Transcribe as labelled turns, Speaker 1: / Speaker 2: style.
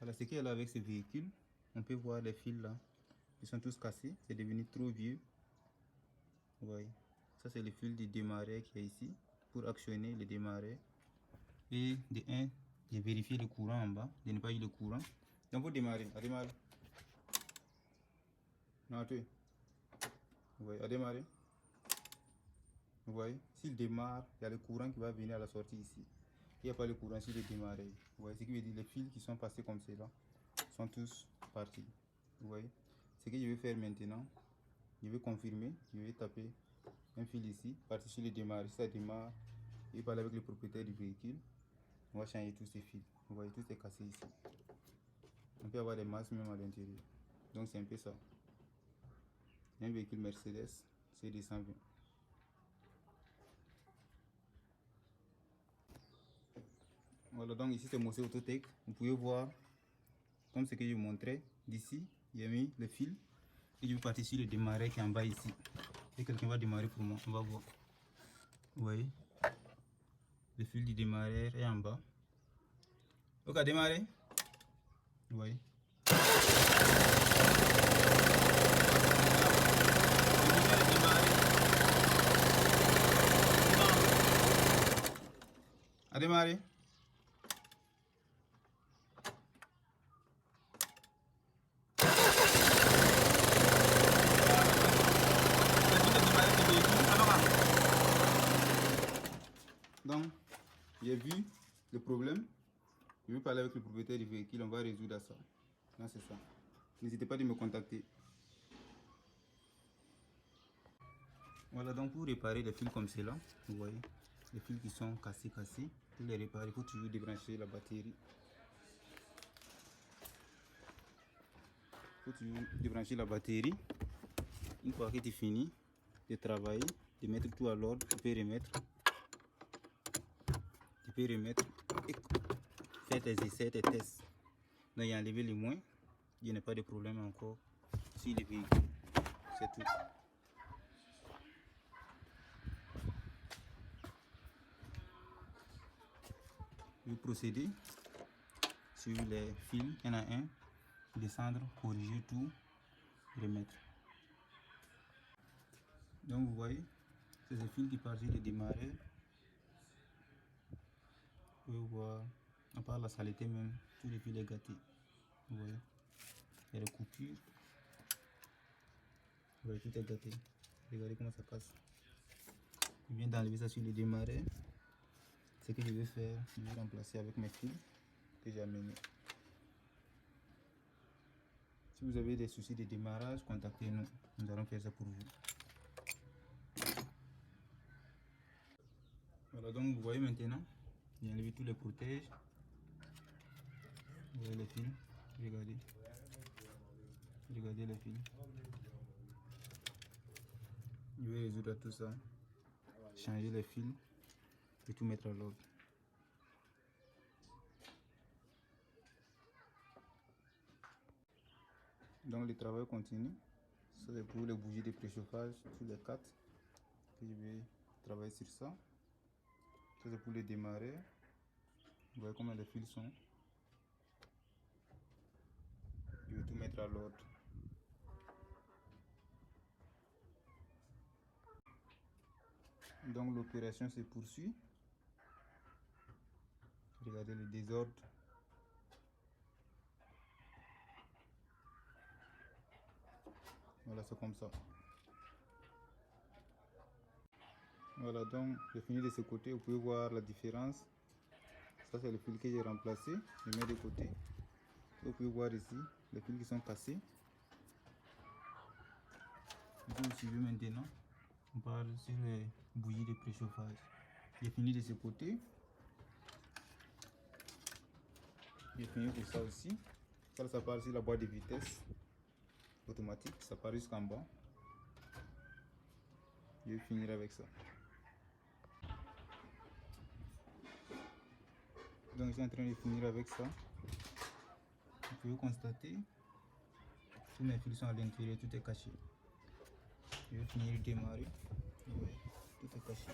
Speaker 1: Voilà ce qu'il y a là avec ce véhicule. On peut voir les fils là. Ils sont tous cassés. C'est devenu trop vieux. Vous voyez. Ça c'est le fil du démarreur qui est ici. Pour actionner le démarreur. Et de 1, j'ai vérifié le courant en bas. Je n'ai pas eu le courant. Donc pour démarrer, à démarrer. Non, tu. Vous voyez, à démarrer. Vous voyez, s'il démarre, il y a le courant qui va venir à la sortie ici. Il n'y a pas le courant s'il est démarré. Vous voyez, ce qui veut dire les fils qui sont passés comme cela sont tous partis. Vous voyez, ce que je vais faire maintenant, je vais confirmer, je vais taper un fil ici, partir sur le démarrage. Si ça démarre, je vais parler avec le propriétaire du véhicule. On va changer tous ces fils. Vous voyez, tout est cassé ici. On peut avoir des masses même à l'intérieur. Donc c'est un peu ça. Un véhicule Mercedes C220. Voilà, donc ici c'est Mossé Autotech. Vous pouvez voir, comme ce que je vous montrais, d'ici, j'ai mis le fil et je vais partir sur le démarreur qui est en bas ici. Et quelqu'un va démarrer pour moi, on va voir. Vous voyez, le fil du démarreur est en bas. Ok, démarrer. Vous voyez. À démarrer. Donc, j'ai vu le problème. Je vais parler avec le propriétaire du véhicule. On va résoudre ça. Là, c'est ça. N'hésitez pas à me contacter. Voilà, donc pour réparer les fils comme cela, vous voyez, les fils qui sont cassés. Pour les réparer, il faut toujours débrancher la batterie. Il faut toujours débrancher la batterie. Une fois que tu finis de travailler, de mettre tout à l'ordre, tu peux remettre. Et faire tes essais, tes tests. Donc, il y a enlevé les moins. Il n'y a pas de problème encore sur les véhicules. C'est tout. Je vais procéder sur les fils, un à un, descendre, corriger tout, remettre. Donc vous voyez, c'est ce fil qui partit de démarrer. Vous pouvez voir, à part la saleté même, tout le fil est gâté. Vous voyez, il y a des coupures. Vous voyez, tout est gâté. Regardez comment ça casse. Je viens d'enlever ça sur le démarrer. Ce que je vais faire, je vais remplacer avec mes fils que j'ai amenés. Si vous avez des soucis de démarrage, contactez-nous. Nous allons faire ça pour vous. Voilà, donc vous voyez maintenant, j'ai enlevé tous les protèges. Vous voyez les fils, regardez. Regardez les fils. Je vais résoudre tout ça, changer les fils et tout mettre à l'ordre. Donc le travail continue. Ça c'est pour les bougies de préchauffage, tous les 4. Je vais travailler sur ça. Ça c'est pour les démarrer. Vous voyez comment les fils sont. Je vais tout mettre à l'ordre. Donc l'opération se poursuit. Regardez le désordre. Voilà, c'est comme ça. Voilà, donc j'ai fini de ce côté. Vous pouvez voir la différence. Ça c'est le fil que j'ai remplacé. Je mets de côté. Vous pouvez voir ici les fils qui sont cassés. Vous suivez maintenant. On parle sur les bougies de préchauffage. J'ai fini de ce côté. J'ai fini pour ça aussi. Ça part sur la boîte de vitesse automatique. Ça part jusqu'en bas. Je vais finir avec ça. Donc je suis en train de finir avec ça. Vous pouvez constater, tous mes fils sont à l'intérieur, tout est caché. Je vais finir de démarrer. Oui, tout est caché.